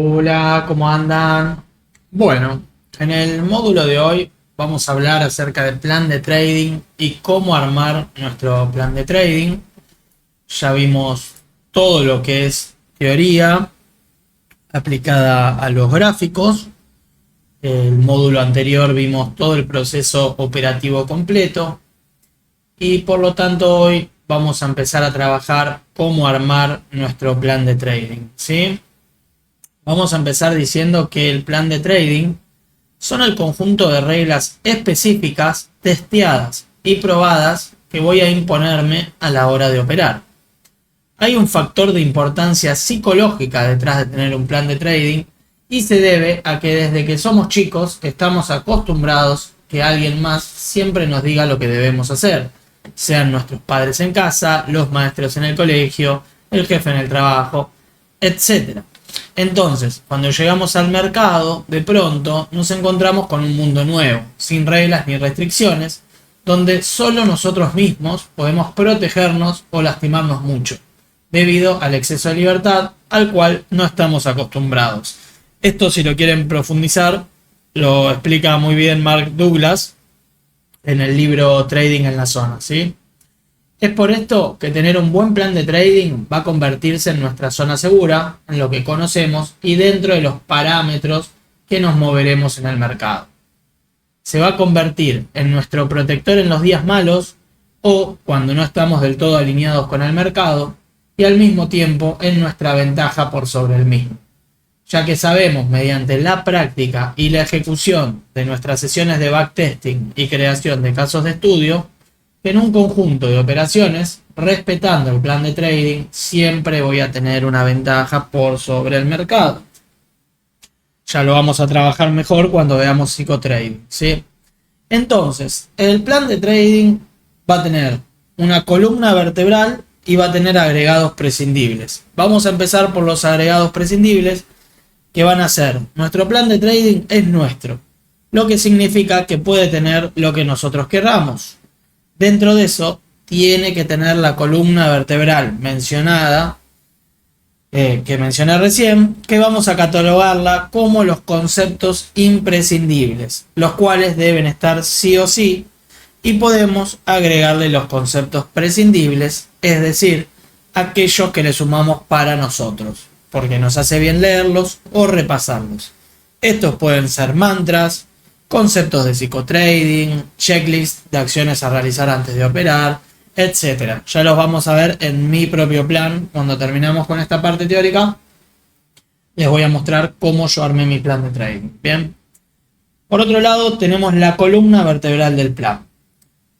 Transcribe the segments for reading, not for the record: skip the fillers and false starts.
Hola, ¿cómo andan? Bueno, en el módulo de hoy vamos a hablar acerca del plan de trading y cómo armar nuestro plan de trading. Ya vimos todo lo que es teoría aplicada a los gráficos. El módulo anterior vimos todo el proceso operativo completo y por lo tanto hoy vamos a empezar a trabajar cómo armar nuestro plan de trading, ¿sí? Vamos a empezar diciendo que el plan de trading son el conjunto de reglas específicas, testeadas y probadas que voy a imponerme a la hora de operar. Hay un factor de importancia psicológica detrás de tener un plan de trading y se debe a que desde que somos chicos estamos acostumbrados que alguien más siempre nos diga lo que debemos hacer, sean nuestros padres en casa, los maestros en el colegio, el jefe en el trabajo, etc. Entonces, cuando llegamos al mercado, de pronto nos encontramos con un mundo nuevo, sin reglas ni restricciones, donde solo nosotros mismos podemos protegernos o lastimarnos mucho, debido al exceso de libertad al cual no estamos acostumbrados. Esto, si lo quieren profundizar, lo explica muy bien Mark Douglas en el libro Trading en la Zona, ¿sí? Es por esto que tener un buen plan de trading va a convertirse en nuestra zona segura, en lo que conocemos y dentro de los parámetros que nos moveremos en el mercado. Se va a convertir en nuestro protector en los días malos o cuando no estamos del todo alineados con el mercado y al mismo tiempo en nuestra ventaja por sobre el mismo, ya que sabemos mediante la práctica y la ejecución de nuestras sesiones de backtesting y creación de casos de estudio que en un conjunto de operaciones, respetando el plan de trading, siempre voy a tener una ventaja por sobre el mercado. Ya lo vamos a trabajar mejor cuando veamos psicotrading, ¿sí? Entonces, el plan de trading va a tener una columna vertebral y va a tener agregados prescindibles. Vamos a empezar por los agregados prescindibles, que van a ser: nuestro plan de trading es nuestro, lo que significa que puede tener lo que nosotros queramos. Dentro de eso tiene que tener la columna vertebral mencionada, que mencioné recién, que vamos a catalogarla como los conceptos imprescindibles, los cuales deben estar sí o sí, y podemos agregarle los conceptos prescindibles, es decir, aquellos que le sumamos para nosotros, porque nos hace bien leerlos o repasarlos. Estos pueden ser mantras, conceptos de psicotrading, checklist de acciones a realizar antes de operar, etc. Ya los vamos a ver en mi propio plan. Cuando terminamos con esta parte teórica, les voy a mostrar cómo yo armé mi plan de trading. Bien. Por otro lado, tenemos la columna vertebral del plan.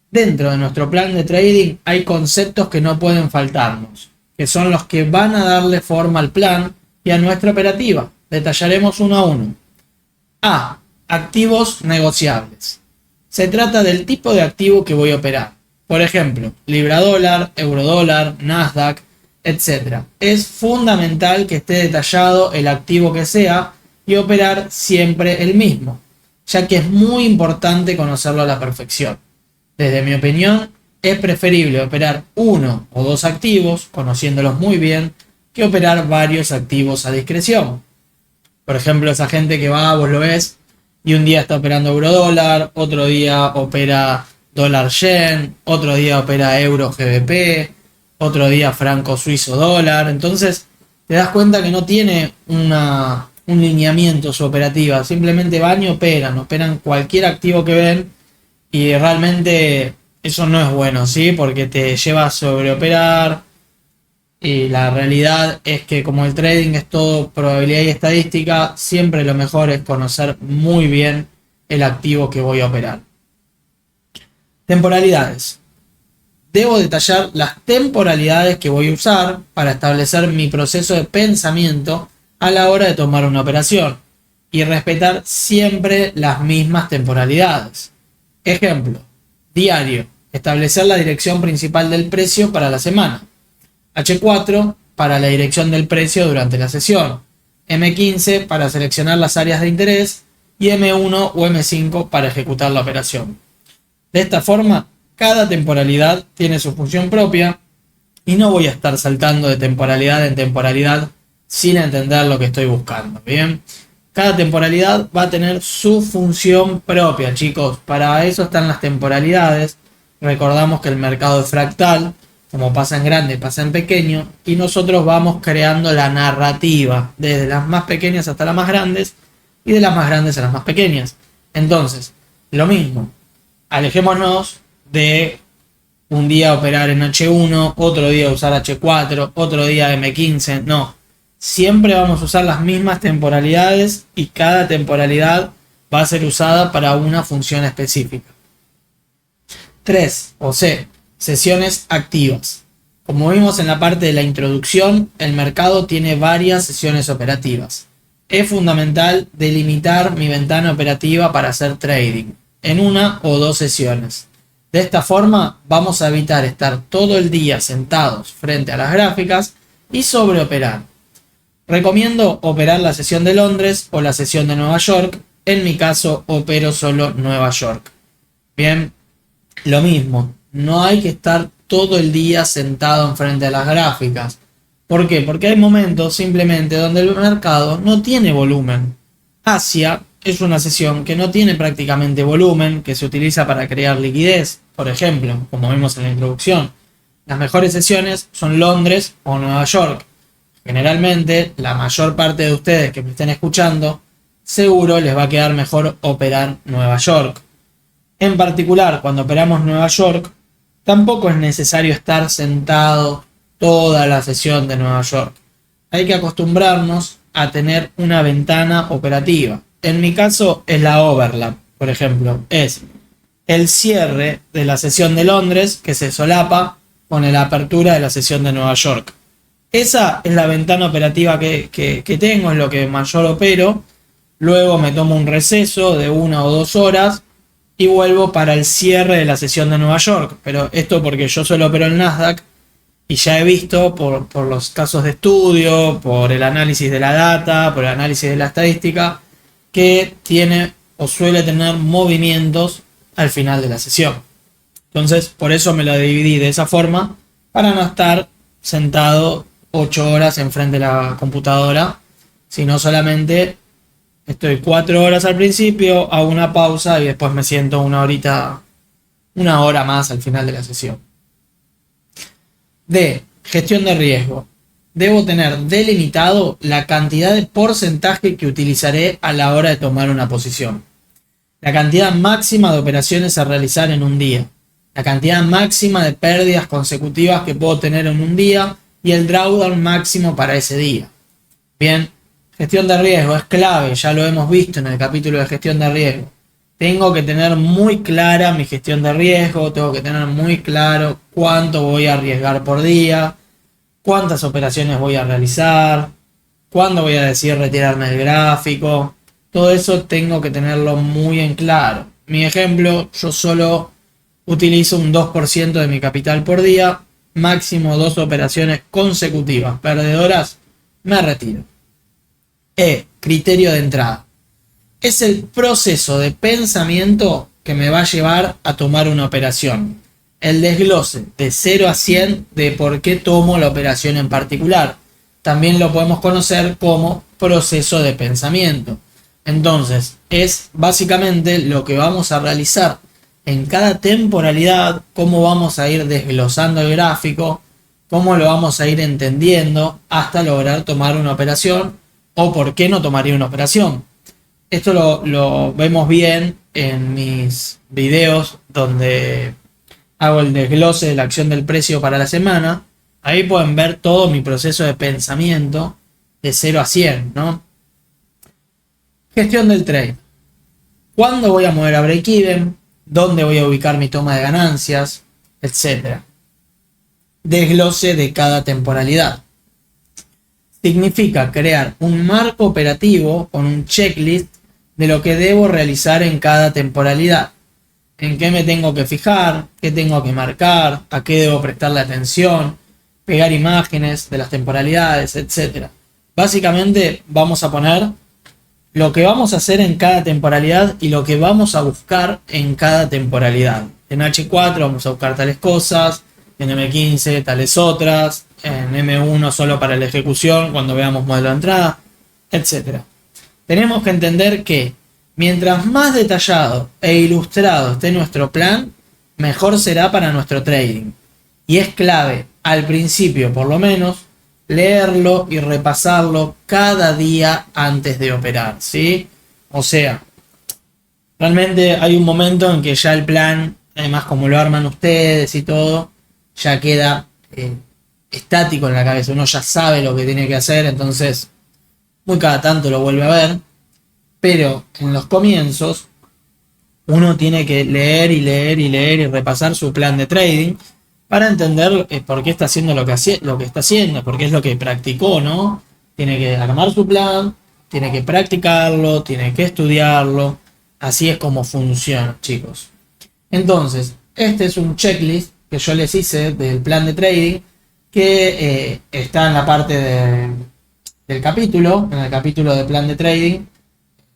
Dentro de nuestro plan de trading hay conceptos que no pueden faltarnos, que son los que van a darle forma al plan y a nuestra operativa. Detallaremos uno a uno. A. Activos negociables. Se trata del tipo de activo que voy a operar. Por ejemplo, libra dólar, euro dólar, Nasdaq, etc. Es fundamental que esté detallado el activo que sea y operar siempre el mismo, ya que es muy importante conocerlo a la perfección. Desde mi opinión, es preferible operar uno o dos activos, conociéndolos muy bien, que operar varios activos a discreción. Por ejemplo, esa gente que va, vos lo ves, y un día está operando euro dólar, otro día opera dólar yen, otro día opera euro GBP, otro día franco suizo dólar. Entonces te das cuenta que no tiene un lineamiento su operativa, simplemente van y operan cualquier activo que ven, y realmente eso no es bueno, ¿sí? Porque te lleva a sobreoperar. Y la realidad es que como el trading es todo probabilidad y estadística, siempre lo mejor es conocer muy bien el activo que voy a operar. Temporalidades. Debo detallar las temporalidades que voy a usar para establecer mi proceso de pensamiento a la hora de tomar una operación y respetar siempre las mismas temporalidades. Ejemplo, diario. Establecer la dirección principal del precio para la semana. H4 para la dirección del precio durante la sesión, M15 para seleccionar las áreas de interés y M1 o M5 para ejecutar la operación. De esta forma, cada temporalidad tiene su función propia y no voy a estar saltando de temporalidad en temporalidad sin entender lo que estoy buscando. Bien, cada temporalidad va a tener su función propia, chicos. Para eso están las temporalidades. Recordamos que el mercado es fractal, como pasa en grande, pasa en pequeño, y nosotros vamos creando la narrativa, desde las más pequeñas hasta las más grandes, y de las más grandes a las más pequeñas. Entonces, lo mismo, alejémonos de un día operar en H1, otro día usar H4, otro día M15, no. Siempre vamos a usar las mismas temporalidades y cada temporalidad va a ser usada para una función específica. 3, o C, sesiones activas. Como vimos en la parte de la introducción, el mercado tiene varias sesiones operativas. Es fundamental delimitar mi ventana operativa para hacer trading en una o dos sesiones. De esta forma vamos a evitar estar todo el día sentados frente a las gráficas y sobreoperar. Recomiendo operar la sesión de Londres o la sesión de Nueva York. En mi caso opero solo Nueva York. Bien, lo mismo, no hay que estar todo el día sentado enfrente de las gráficas. ¿Por qué? Porque hay momentos simplemente donde el mercado no tiene volumen. Asia es una sesión que no tiene prácticamente volumen, que se utiliza para crear liquidez, por ejemplo, como vimos en la introducción. Las mejores sesiones son Londres o Nueva York. Generalmente, la mayor parte de ustedes que me estén escuchando, seguro les va a quedar mejor operar Nueva York. En particular, cuando operamos Nueva York, tampoco es necesario estar sentado toda la sesión de Nueva York. Hay que acostumbrarnos a tener una ventana operativa. En mi caso es la overlap, por ejemplo. Es el cierre de la sesión de Londres que se solapa con la apertura de la sesión de Nueva York. Esa es la ventana operativa que tengo, es lo que mayor opero. Luego me tomo un receso de 1 o 2 horas y vuelvo para el cierre de la sesión de Nueva York. Pero esto porque yo solo opero el Nasdaq y ya he visto por los casos de estudio, por el análisis de la data, por el análisis de la estadística, que tiene o suele tener movimientos al final de la sesión. Entonces, por eso me lo dividí de esa forma, para no estar sentado 8 horas enfrente de la computadora, sino solamente estoy 4 horas al principio, hago una pausa y después me siento una hora más al final de la sesión. D. Gestión de riesgo. Debo tener delimitado la cantidad de porcentaje que utilizaré a la hora de tomar una posición. La cantidad máxima de operaciones a realizar en un día. La cantidad máxima de pérdidas consecutivas que puedo tener en un día y el drawdown máximo para ese día. Bien, gestión de riesgo es clave, ya lo hemos visto en el capítulo de gestión de riesgo. Tengo que tener muy clara mi gestión de riesgo, tengo que tener muy claro cuánto voy a arriesgar por día, cuántas operaciones voy a realizar, cuándo voy a decidir retirarme del gráfico. Todo eso tengo que tenerlo muy en claro. Mi ejemplo, yo solo utilizo un 2% de mi capital por día, máximo 2 operaciones consecutivas perdedoras, me retiro. Criterio de entrada. Es el proceso de pensamiento que me va a llevar a tomar una operación. El desglose de 0 a 100 de por qué tomo la operación en particular. También lo podemos conocer como proceso de pensamiento. Entonces, es básicamente lo que vamos a realizar en cada temporalidad, cómo vamos a ir desglosando el gráfico, cómo lo vamos a ir entendiendo hasta lograr tomar una operación o por qué no tomaría una operación. Esto lo vemos bien en mis videos donde hago el desglose de la acción del precio para la semana. Ahí pueden ver todo mi proceso de pensamiento de 0 a 100, ¿no? Gestión del trade. ¿Cuándo voy a mover a break-even? ¿Dónde voy a ubicar mi toma de ganancias? Etcétera. Desglose de cada temporalidad. Significa crear un marco operativo con un checklist de lo que debo realizar en cada temporalidad. En qué me tengo que fijar, qué tengo que marcar, a qué debo prestarle atención, pegar imágenes de las temporalidades, etc. Básicamente vamos a poner lo que vamos a hacer en cada temporalidad y lo que vamos a buscar en cada temporalidad. En H4 vamos a buscar tales cosas, en M15 tales otras, en M1 solo para la ejecución, cuando veamos modelo de entrada, etc. Tenemos que entender que mientras más detallado e ilustrado esté nuestro plan, mejor será para nuestro trading. Y es clave, al principio por lo menos, leerlo y repasarlo cada día antes de operar, ¿sí? O sea, realmente hay un momento en que ya el plan, además como lo arman ustedes y todo, ya queda estático en la cabeza. Uno ya sabe lo que tiene que hacer, entonces muy cada tanto lo vuelve a ver. Pero en los comienzos uno tiene que leer y leer y leer y repasar su plan de trading para entender por qué está haciendo lo que está haciendo, porque es lo que practicó, ¿no? Tiene que armar su plan, tiene que practicarlo, tiene que estudiarlo. Así es como funciona, chicos. Entonces, este es un checklist que yo les hice del plan de trading que está en la parte del capítulo, en el capítulo de plan de trading.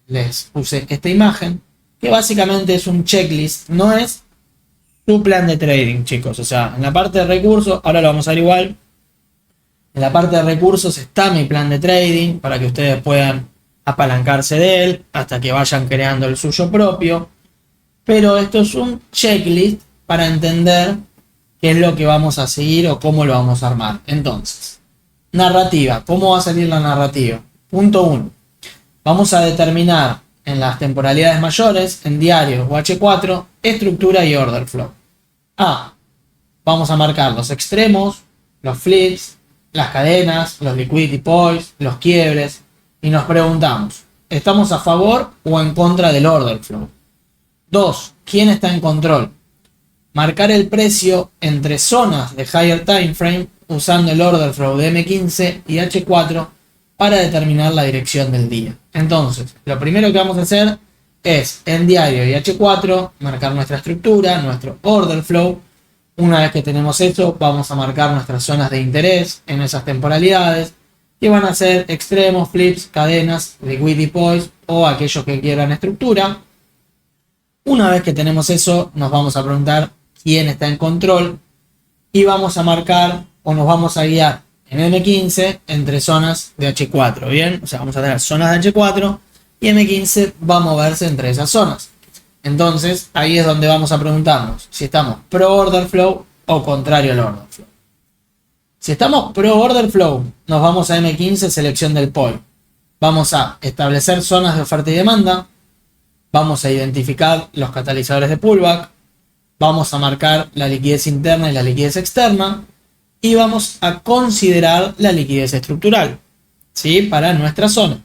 Les puse esta imagen, que básicamente es un checklist, no es su plan de trading, chicos. O sea, en la parte de recursos, ahora lo vamos a ver igual. En la parte de recursos está mi plan de trading para que ustedes puedan apalancarse de él hasta que vayan creando el suyo propio. Pero esto es un checklist para entender qué es lo que vamos a seguir o cómo lo vamos a armar. Entonces, narrativa. ¿Cómo va a salir la narrativa? Punto 1. Vamos a determinar en las temporalidades mayores, en diario o H4, estructura y order flow. Vamos a marcar los extremos, los flips, las cadenas, los liquidity points, los quiebres, y nos preguntamos, ¿estamos a favor o en contra del order flow? 2. ¿Quién está en control? Marcar el precio entre zonas de higher time frame usando el order flow de M15 y H4 para determinar la dirección del día. Entonces, lo primero que vamos a hacer es en diario y H4 marcar nuestra estructura, nuestro order flow. Una vez que tenemos eso, vamos a marcar nuestras zonas de interés en esas temporalidades, que van a ser extremos, flips, cadenas, liquidity points o aquellos que quieran estructura. Una vez que tenemos eso, nos vamos a preguntar quién está en control y vamos a marcar o nos vamos a guiar en M15 entre zonas de H4, ¿bien? O sea, vamos a tener zonas de H4 y M15 va a moverse entre esas zonas. Entonces, ahí es donde vamos a preguntarnos si estamos pro order flow o contrario al order flow. Si estamos pro order flow, nos vamos a M15, selección del point. Vamos a establecer zonas de oferta y demanda. Vamos a identificar los catalizadores de pullback. Vamos a marcar la liquidez interna y la liquidez externa. Y vamos a considerar la liquidez estructural, ¿sí? Para nuestra zona.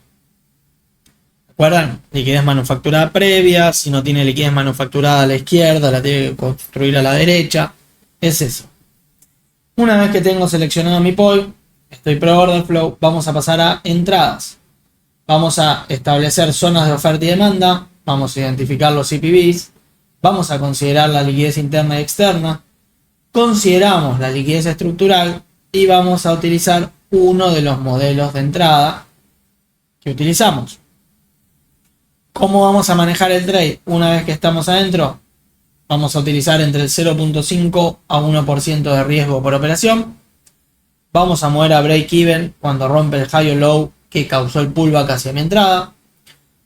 ¿Recuerdan? Liquidez manufacturada previa. Si no tiene liquidez manufacturada a la izquierda, la tiene que construir a la derecha. Es eso. Una vez que tengo seleccionado mi point, estoy pro order flow, vamos a pasar a entradas. Vamos a establecer zonas de oferta y demanda. Vamos a identificar los CPVs. Vamos a considerar la liquidez interna y externa. Consideramos la liquidez estructural y vamos a utilizar uno de los modelos de entrada que utilizamos. ¿Cómo vamos a manejar el trade una vez que estamos adentro? Vamos a utilizar entre el 0.5 a 1% de riesgo por operación. Vamos a mover a break even cuando rompe el high o low que causó el pullback hacia mi entrada.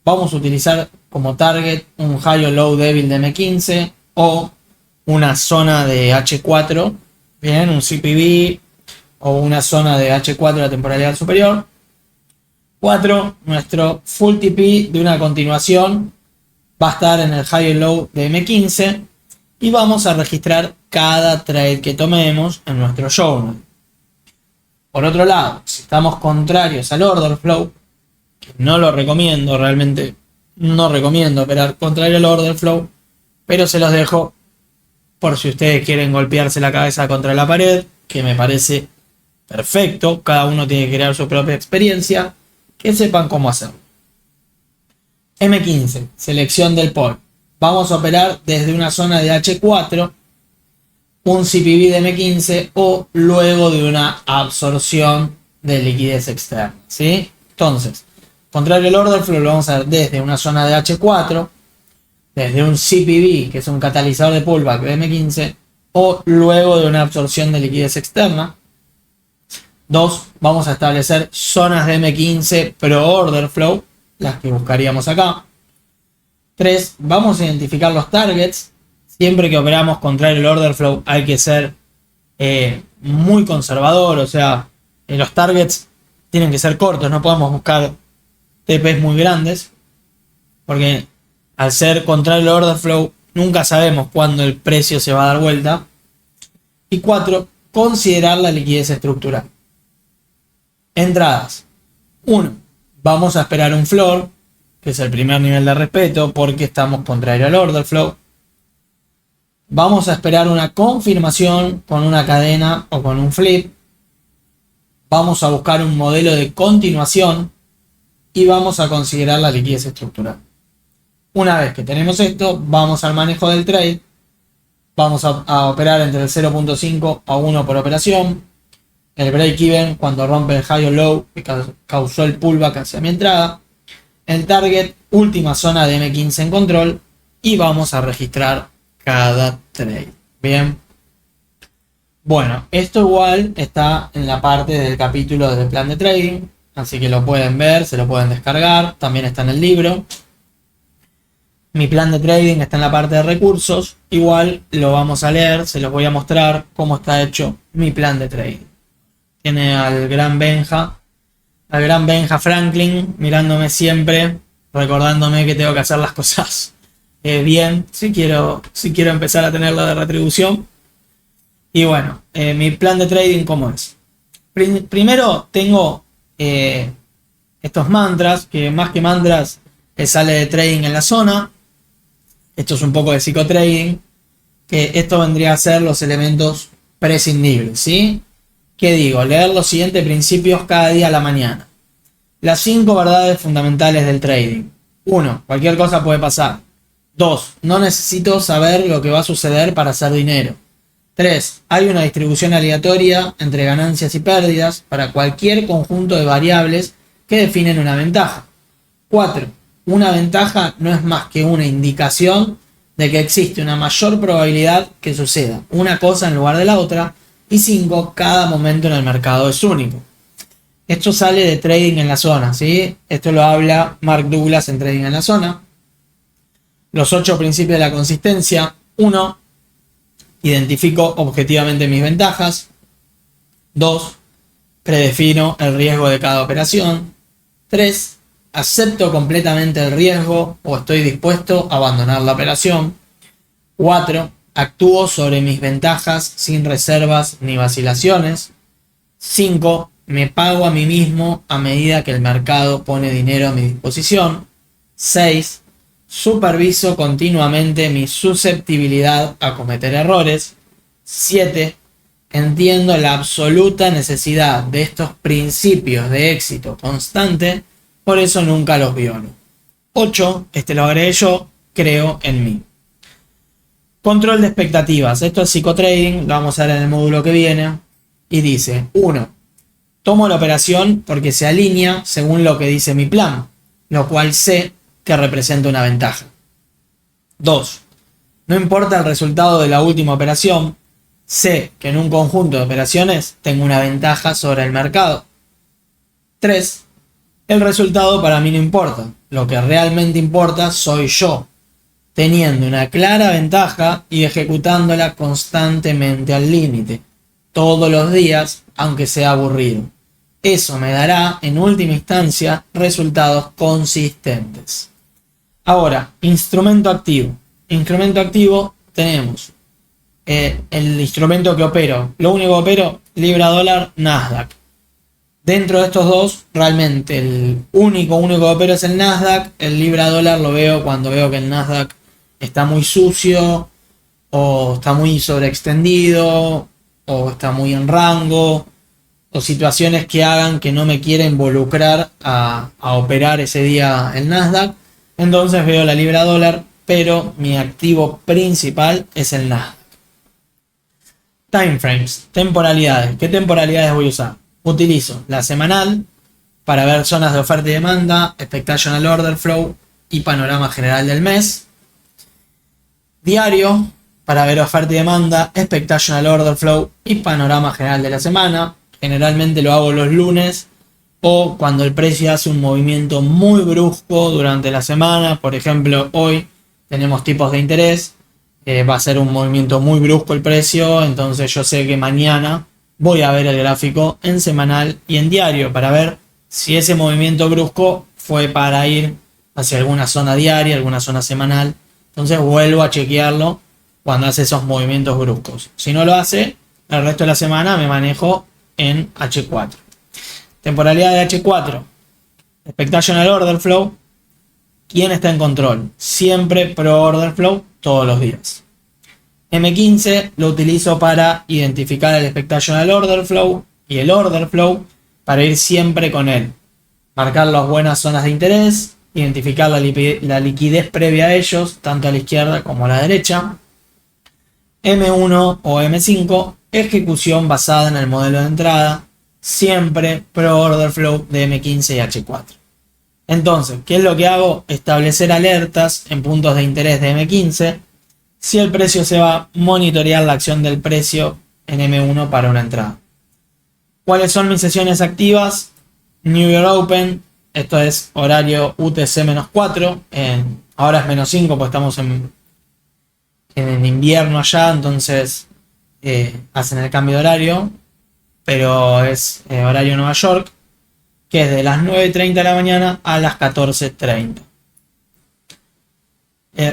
Vamos a utilizar como target un high o low débil de M15 o una zona de H4, bien, un CPV o una zona de H4 de la temporalidad superior. 4. Nuestro full TP de una continuación va a estar en el high y low de M15 y vamos a registrar cada trade que tomemos en nuestro journal. Por otro lado, si estamos contrarios al order flow, que no lo recomiendo, realmente no recomiendo operar contrario al order flow, pero se los dejo por si ustedes quieren golpearse la cabeza contra la pared, que me parece perfecto, cada uno tiene que crear su propia experiencia, que sepan cómo hacerlo. M15, selección del point. Vamos a operar desde una zona de H4, un CPV de M15 o luego de una absorción de liquidez externa, ¿sí? Entonces, contrario al order flow, lo vamos a ver desde una zona de H4, desde un CPV, que es un catalizador de pullback de M15, o luego de una absorción de liquidez externa, 2. Vamos a establecer zonas de M15 pro order flow, las que buscaríamos acá. 3. Vamos a identificar los targets. Siempre que operamos contra el order flow hay que ser muy conservador, o sea, los targets tienen que ser cortos, no podemos buscar TPs muy grandes, porque al ser contra el order flow nunca sabemos cuándo el precio se va a dar vuelta. Y 4. Considerar la liquidez estructural. Entradas. 1. Vamos a esperar un floor, que es el primer nivel de respeto porque estamos contrario al order flow. Vamos a esperar una confirmación con una cadena o con un flip. Vamos a buscar un modelo de continuación y vamos a considerar la liquidez estructural. Una vez que tenemos esto, vamos al manejo del trade. Vamos a operar entre el 0.5 a 1 por operación. El break even cuando rompe el high o low que causó el pullback hacia mi entrada. El target, última zona de M15 en control. Y vamos a registrar cada trade. Bien. Bueno, esto igual está en la parte del capítulo del plan de trading. Así que lo pueden ver, se lo pueden descargar. También está en el libro. Mi plan de trading está en la parte de recursos. Igual lo vamos a leer, se los voy a mostrar cómo está hecho mi plan de trading. Tiene al gran Benja Franklin mirándome siempre, recordándome que tengo que hacer las cosas bien, si quiero empezar a tener la de retribución. Y bueno, mi plan de trading, ¿cómo es? Primero tengo estos mantras, que más que mantras sale de trading en la zona. Esto es un poco de psicotrading, que esto vendría a ser los elementos prescindibles, ¿sí? ¿Qué digo? Leer los siguientes principios cada día a la mañana. Las 5 verdades fundamentales del trading. 1. Cualquier cosa puede pasar. 2. No necesito saber lo que va a suceder para hacer dinero. 3. Hay una distribución aleatoria entre ganancias y pérdidas para cualquier conjunto de variables que definen una ventaja. 4. Una ventaja no es más que una indicación de que existe una mayor probabilidad que suceda una cosa en lugar de la otra. Y 5. Cada momento en el mercado es único. Esto sale de Trading en la Zona, ¿sí? Esto lo habla Mark Douglas en Trading en la Zona. Los 8 principios de la consistencia. 1. Identifico objetivamente mis ventajas. 2. Predefino el riesgo de cada operación. 3. Acepto completamente el riesgo o estoy dispuesto a abandonar la operación. 4. Actúo sobre mis ventajas sin reservas ni vacilaciones. 5. Me pago a mí mismo a medida que el mercado pone dinero a mi disposición. 6. Superviso continuamente mi susceptibilidad a cometer errores. 7. Entiendo la absoluta necesidad de estos principios de éxito constante, por eso nunca los violo. 8. Este lo agregué yo, creo en mí. Control de expectativas. Esto es psicotrading, lo vamos a ver en el módulo que viene. Y dice, 1. Tomo la operación porque se alinea según lo que dice mi plan, lo cual sé que representa una ventaja. 2. No importa el resultado de la última operación, sé que en un conjunto de operaciones tengo una ventaja sobre el mercado. 3. El resultado para mí no importa, lo que realmente importa soy yo, teniendo una clara ventaja y ejecutándola constantemente al límite, todos los días, aunque sea aburrido. Eso me dará, en última instancia, resultados consistentes. Ahora, instrumento activo. Instrumento activo tenemos el instrumento que opero. Lo único que opero, Libra dólar, Nasdaq. Dentro de estos dos, realmente el único que opero es el Nasdaq. El Libra dólar lo veo cuando veo que el Nasdaq está muy sucio, o está muy sobreextendido, o está muy en rango, o situaciones que hagan que no me quiera involucrar a operar ese día el Nasdaq. Entonces veo la Libra dólar, pero mi activo principal es el Nasdaq. Timeframes, temporalidades. ¿Qué temporalidades voy a usar? Utilizo la semanal para ver zonas de oferta y demanda, expectational order flow y panorama general del mes. Diario para ver oferta y demanda, expectational order flow y panorama general de la semana. generalmente lo hago los lunes o cuando el precio hace un movimiento muy brusco durante la semana. Por ejemplo, hoy tenemos tipos de interés, va a ser un movimiento muy brusco el precio, entonces yo sé que mañana voy a ver el gráfico en semanal y en diario para ver si ese movimiento brusco fue para ir hacia alguna zona diaria, alguna zona semanal. Entonces vuelvo a chequearlo cuando hace esos movimientos bruscos. Si no lo hace, el resto de la semana me manejo en H4. Temporalidad de H4. Expectational Order Flow. ¿Quién está en control? Siempre Pro Order Flow todos los días. M15 lo utilizo para identificar el Expectational Order Flow y el Order Flow para ir siempre con él. Marcar las buenas zonas de interés, identificar la liquidez previa a ellos, tanto a la izquierda como a la derecha. M1 o M5, ejecución basada en el modelo de entrada, siempre Pro Order Flow de M15 y H4. Entonces, ¿qué es lo que hago? Establecer alertas en puntos de interés de M15. Si el precio se va, monitorear la acción del precio en M1 para una entrada. ¿Cuáles son mis sesiones activas? New York Open, esto es horario UTC-4, ahora es -5 porque estamos en invierno allá, entonces hacen el cambio de horario, pero es horario Nueva York, que es de las 9:30 de la mañana a las 14:30.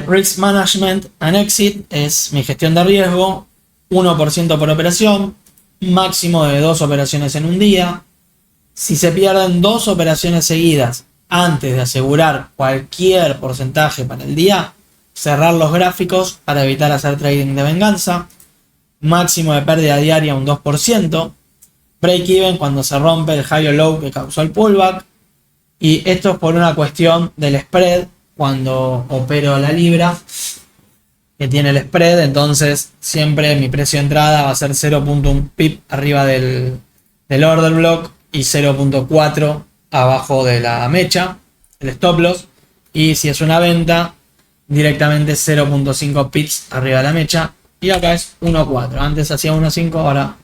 Risk Management and Exit es mi gestión de riesgo, 1% por operación, máximo de 2 operaciones en un día. Si se pierden 2 operaciones seguidas antes de asegurar cualquier porcentaje para el día, cerrar los gráficos para evitar hacer trading de venganza. Máximo de pérdida diaria un 2%. Break even cuando se rompe el high o low que causó el pullback. Y esto es por una cuestión del spread. Cuando opero la libra que tiene el spread, entonces siempre mi precio de entrada va a ser 0.1 pip arriba del order block y 0.4 abajo de la mecha, el stop loss. Y si es una venta, directamente 0.5 pips arriba de la mecha. Y acá es 1.4. Antes hacía 1.5, ahora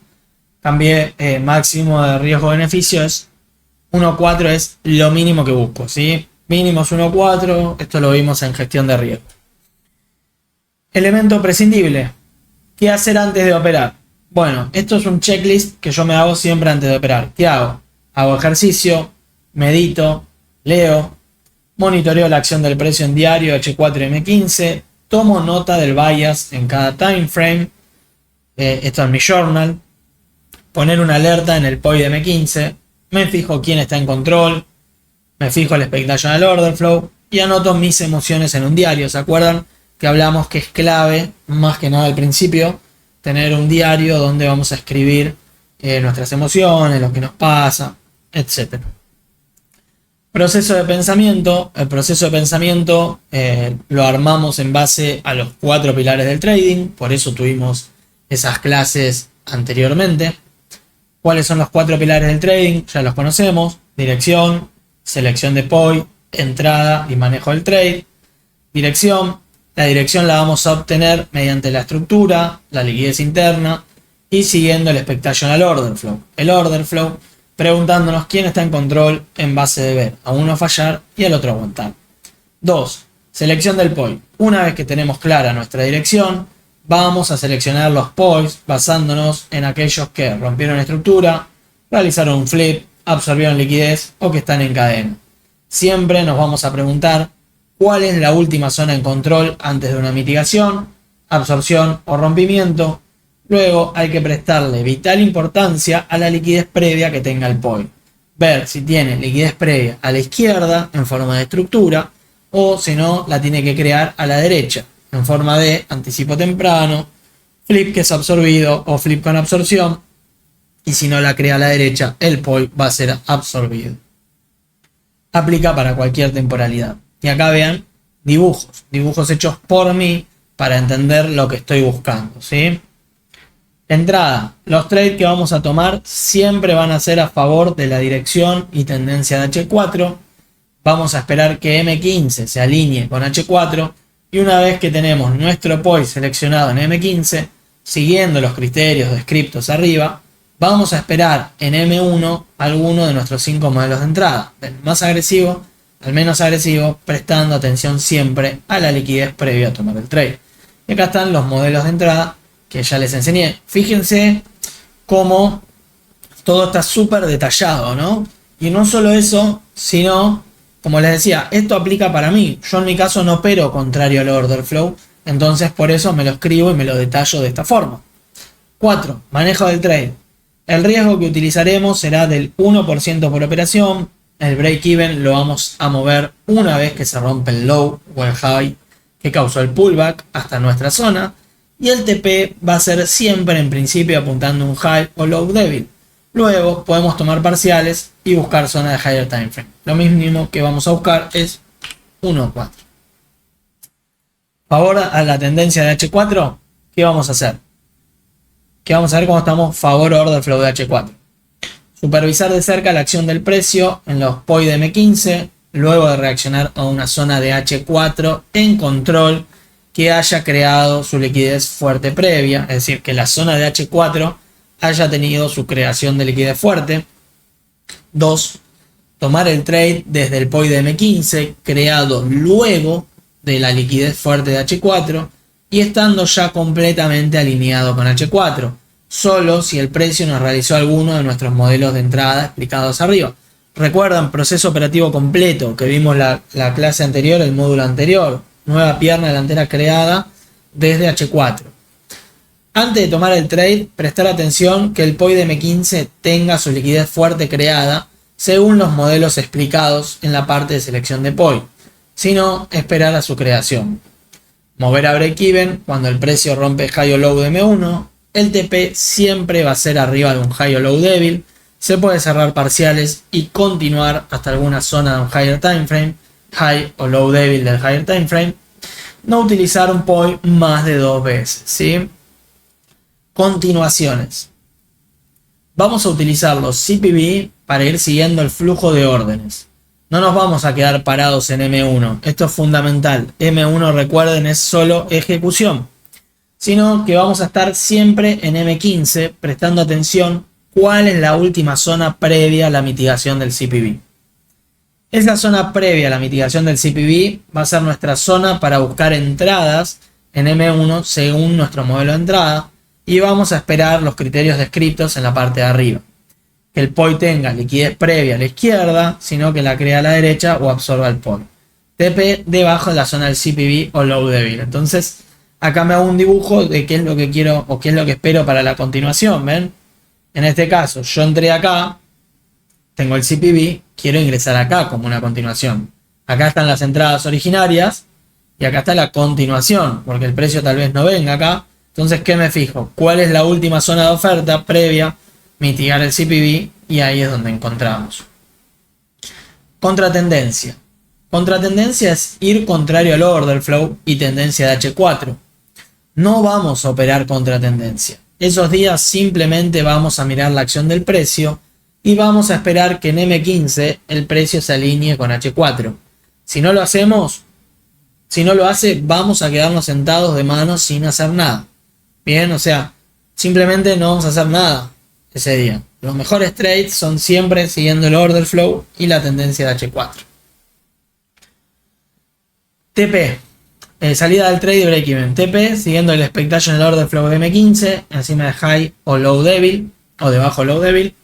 cambié. Máximo de riesgo-beneficio es 1.4, es lo mínimo que busco, ¿sí? Mínimo es 1.4, esto lo vimos en gestión de riesgo. Elemento prescindible. ¿Qué hacer antes de operar? Bueno, esto es un checklist que yo me hago siempre antes de operar. ¿Qué hago? Hago ejercicio, medito, leo, monitoreo la acción del precio en diario H4 y M15, tomo nota del bias en cada time frame, esto es mi journal, poner una alerta en el POI de M15, me fijo quién está en control, me fijo el Expectational Order Flow y anoto mis emociones en un diario. ¿Se acuerdan que hablamos que es clave, más que nada al principio, tener un diario donde vamos a escribir nuestras emociones, lo que nos pasa, etc. Proceso de pensamiento. El proceso de pensamiento lo armamos en base a los 4 pilares del trading, por eso tuvimos esas clases anteriormente. ¿Cuáles son los 4 pilares del trading? Ya los conocemos: dirección, selección de POI, entrada y manejo del trade. Dirección. La dirección la vamos a obtener mediante la estructura, la liquidez interna y siguiendo el Expectational Order Flow. El Order Flow, preguntándonos quién está en control en base de ver a uno fallar y al otro aguantar. 2. Selección del POI. Una vez que tenemos clara nuestra dirección, vamos a seleccionar los POIs basándonos en aquellos que rompieron estructura, realizaron un flip, absorbieron liquidez o que están en cadena. Siempre nos vamos a preguntar cuál es la última zona en control antes de una mitigación, absorción o rompimiento. Luego hay que prestarle vital importancia a la liquidez previa que tenga el POI. Ver si tiene liquidez previa a la izquierda en forma de estructura o si no la tiene que crear a la derecha en forma de anticipo temprano, flip que es absorbido o flip con absorción. Y si no la crea a la derecha, el POI va a ser absorbido. Aplica para cualquier temporalidad. Y acá vean dibujos hechos por mí para entender lo que estoy buscando, ¿sí? Entrada. Los trades que vamos a tomar siempre van a ser a favor de la dirección y tendencia de H4. Vamos a esperar que M15 se alinee con H4 y una vez que tenemos nuestro POI seleccionado en M15, siguiendo los criterios descritos arriba, vamos a esperar en M1 alguno de nuestros 5 modelos de entrada, del más agresivo al menos agresivo, prestando atención siempre a la liquidez previa a tomar el trade. Y acá están los modelos de entrada que ya les enseñé. Fíjense cómo todo está súper detallado, ¿no? Y no solo eso, sino, como les decía, esto aplica para mí. Yo en mi caso no opero contrario al order flow, entonces por eso me lo escribo y me lo detallo de esta forma. 4. Manejo del trade. El riesgo que utilizaremos será del 1% por operación. El break-even lo vamos a mover una vez que se rompe el low o el high que causó el pullback hasta nuestra zona. Y el TP va a ser siempre en principio apuntando un high o low débil. Luego podemos tomar parciales y buscar zona de higher time frame. Lo mínimo que vamos a buscar es 1.4. Favor a la tendencia de H4, ¿qué vamos a hacer? Que vamos a ver cómo estamos favor order flow de H4. Supervisar de cerca la acción del precio en los POI de M15, luego de reaccionar a una zona de H4 en control que haya creado su liquidez fuerte previa, es decir, que la zona de H4 haya tenido su creación de liquidez fuerte. 2. Tomar el trade desde el POI de M15 creado luego de la liquidez fuerte de H4 y estando ya completamente alineado con H4, solo si el precio nos realizó alguno de nuestros modelos de entrada explicados arriba. Recuerdan, proceso operativo completo que vimos la clase anterior, el módulo anterior, nueva pierna delantera creada desde H4. Antes de tomar el trade, prestar atención que el POI de M15 tenga su liquidez fuerte creada según los modelos explicados en la parte de selección de POI, sino esperar a su creación. Mover a break-even cuando el precio rompe high o low de M1. El TP siempre va a ser arriba de un high o low débil. Se puede cerrar parciales y continuar hasta alguna zona de un higher time frame, high o low débil del higher time frame. No utilizar un POI más de 2 veces, ¿sí? Continuaciones. Vamos a utilizar los CPB para ir siguiendo el flujo de órdenes. No nos vamos a quedar parados en M1. Esto es fundamental. M1, recuerden, es solo ejecución. Sino que vamos a estar siempre en M15 prestando atención cuál es la última zona previa a la mitigación del CPB. Esa zona previa a la mitigación del CPB va a ser nuestra zona para buscar entradas en M1 según nuestro modelo de entrada y vamos a esperar los criterios descritos en la parte de arriba. Que el POI tenga liquidez previa a la izquierda, sino que la crea a la derecha o absorba el POI. TP debajo de la zona del CPB o low débil. Entonces, acá me hago un dibujo de qué es lo que quiero o qué es lo que espero para la continuación, ¿ven? En este caso, yo entré acá, tengo el CPB, quiero ingresar acá como una continuación. Acá están las entradas originarias y acá está la continuación, porque el precio tal vez no venga acá. Entonces, ¿qué me fijo? ¿Cuál es la última zona de oferta previa? Mitigar el CPB y ahí es donde encontramos. Contratendencia. Contratendencia es ir contrario al order flow y tendencia de H4. No vamos a operar contra tendencia. Esos días simplemente vamos a mirar la acción del precio y vamos a esperar que en M15 el precio se alinee con H4. Si no lo hacemos, si no lo hace, vamos a quedarnos sentados de manos sin hacer nada. Bien, o sea, simplemente no vamos a hacer nada ese día. Los mejores trades son siempre siguiendo el order flow y la tendencia de H4. TP. Salida del trade y break-even. TP siguiendo el expectation order flow de M15 encima de high o low débil o debajo low débil.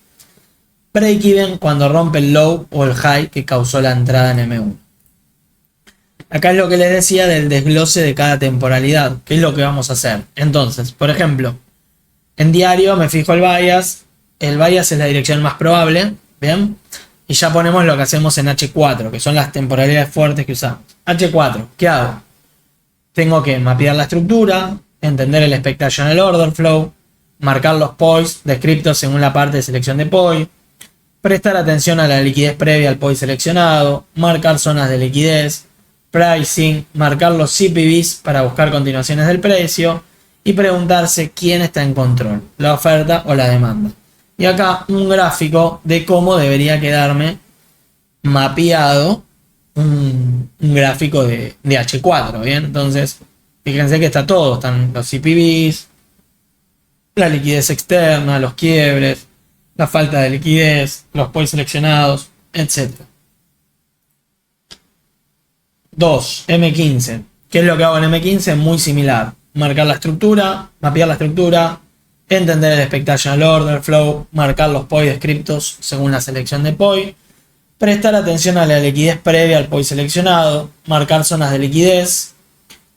Break-even cuando rompe el low o el high que causó la entrada en M1. Acá es lo que les decía del desglose de cada temporalidad. ¿Qué es lo que vamos a hacer? Entonces, por ejemplo, en diario me fijo el bias. El bias es la dirección más probable. ¿Bien? Y ya ponemos lo que hacemos en H4, que son las temporalidades fuertes que usamos. H4, ¿qué hago? Tengo que mapear la estructura, entender el expectational order flow, marcar los POIs descritos según la parte de selección de POI, prestar atención a la liquidez previa al POI seleccionado, marcar zonas de liquidez, pricing, marcar los CPVs para buscar continuaciones del precio y preguntarse quién está en control, la oferta o la demanda. Y acá un gráfico de cómo debería quedarme mapeado un gráfico de H4, ¿bien? Entonces, fíjense que está todo, están los CPVs, la liquidez externa, los quiebres, la falta de liquidez, los POI seleccionados, etc. 2. M15. ¿Qué es lo que hago en M15? Muy similar. Marcar la estructura, mapear la estructura, entender el expectational order flow, marcar los POI descriptos según la selección de POI, prestar atención a la liquidez previa al POI seleccionado, marcar zonas de liquidez,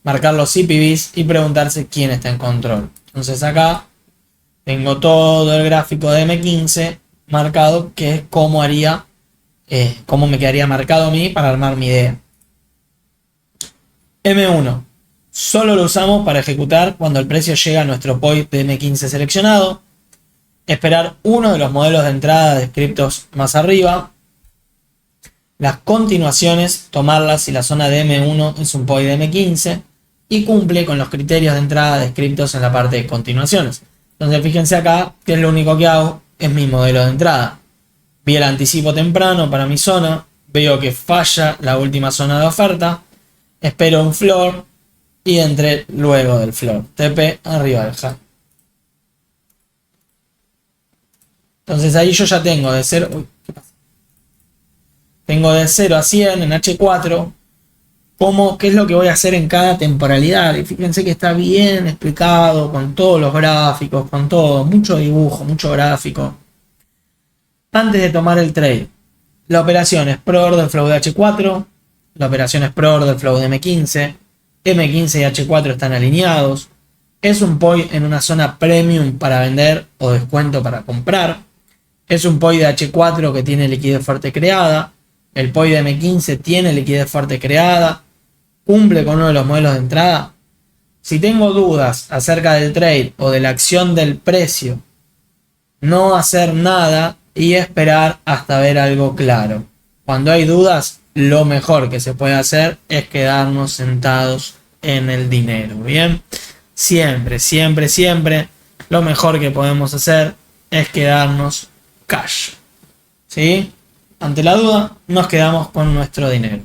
marcar los CPVs y preguntarse quién está en control. Entonces acá tengo todo el gráfico de M15 marcado, que es cómo me quedaría marcado a mí para armar mi idea. M1. Solo lo usamos para ejecutar cuando el precio llega a nuestro POI de M15 seleccionado. Esperar uno de los modelos de entrada descriptos más arriba. Las continuaciones, tomarlas si la zona de M1 es un POI de M15 y cumple con los criterios de entrada descriptos en la parte de continuaciones. Entonces fíjense acá que es lo único que hago, es mi modelo de entrada. Vi el anticipo temprano para mi zona, veo que falla la última zona de oferta, espero un floor y entré luego del floor. TP arriba del high. Entonces ahí yo ya tengo de 0. Tengo de 0 a 100 en H4. ¿Qué es lo que voy a hacer en cada temporalidad? Y fíjense que está bien explicado con todos los gráficos, con todo, mucho dibujo, mucho gráfico. Antes de tomar el trade, la operación es pro order flow de H4, la operación es pro order flow de M15, M15 y H4 están alineados, es un POI en una zona premium para vender o descuento para comprar, es un POI de H4 que tiene liquidez fuerte creada, el POI de M15 tiene liquidez fuerte creada, cumple con uno de los modelos de entrada. Si tengo dudas acerca del trade o de la acción del precio, no hacer nada y esperar hasta ver algo claro. Cuando hay dudas, lo mejor que se puede hacer es quedarnos sentados en el dinero. Bien, siempre, siempre, siempre lo mejor que podemos hacer es quedarnos cash. ¿Sí? Ante la duda, nos quedamos con nuestro dinero.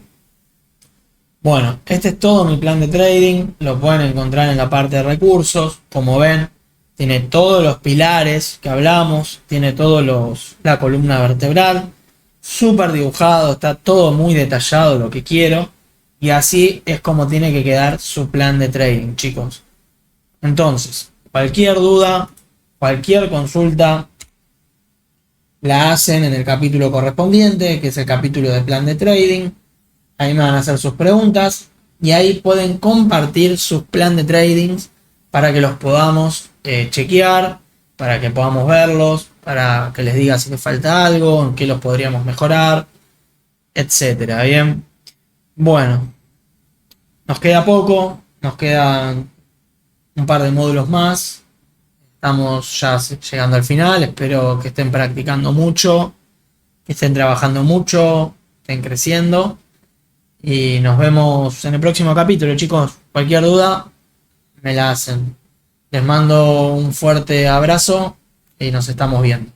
Bueno, este es todo mi plan de trading. Lo pueden encontrar en la parte de recursos. Como ven, tiene todos los pilares que hablamos, tiene la columna vertebral, súper dibujado, está todo muy detallado lo que quiero. Y así es como tiene que quedar su plan de trading, chicos. Entonces, cualquier duda, cualquier consulta, la hacen en el capítulo correspondiente, que es el capítulo de plan de trading. Ahí me van a hacer sus preguntas y ahí pueden compartir sus plan de trading para que los podamos chequear, para que podamos verlos, para que les diga si les falta algo, en qué los podríamos mejorar, etcétera. Bien, bueno, nos queda poco, nos quedan un par de módulos más. Estamos ya llegando al final. Espero que estén practicando mucho, que estén trabajando mucho, estén creciendo. Y nos vemos en el próximo capítulo, chicos. Cualquier duda, me la hacen. Les mando un fuerte abrazo y nos estamos viendo.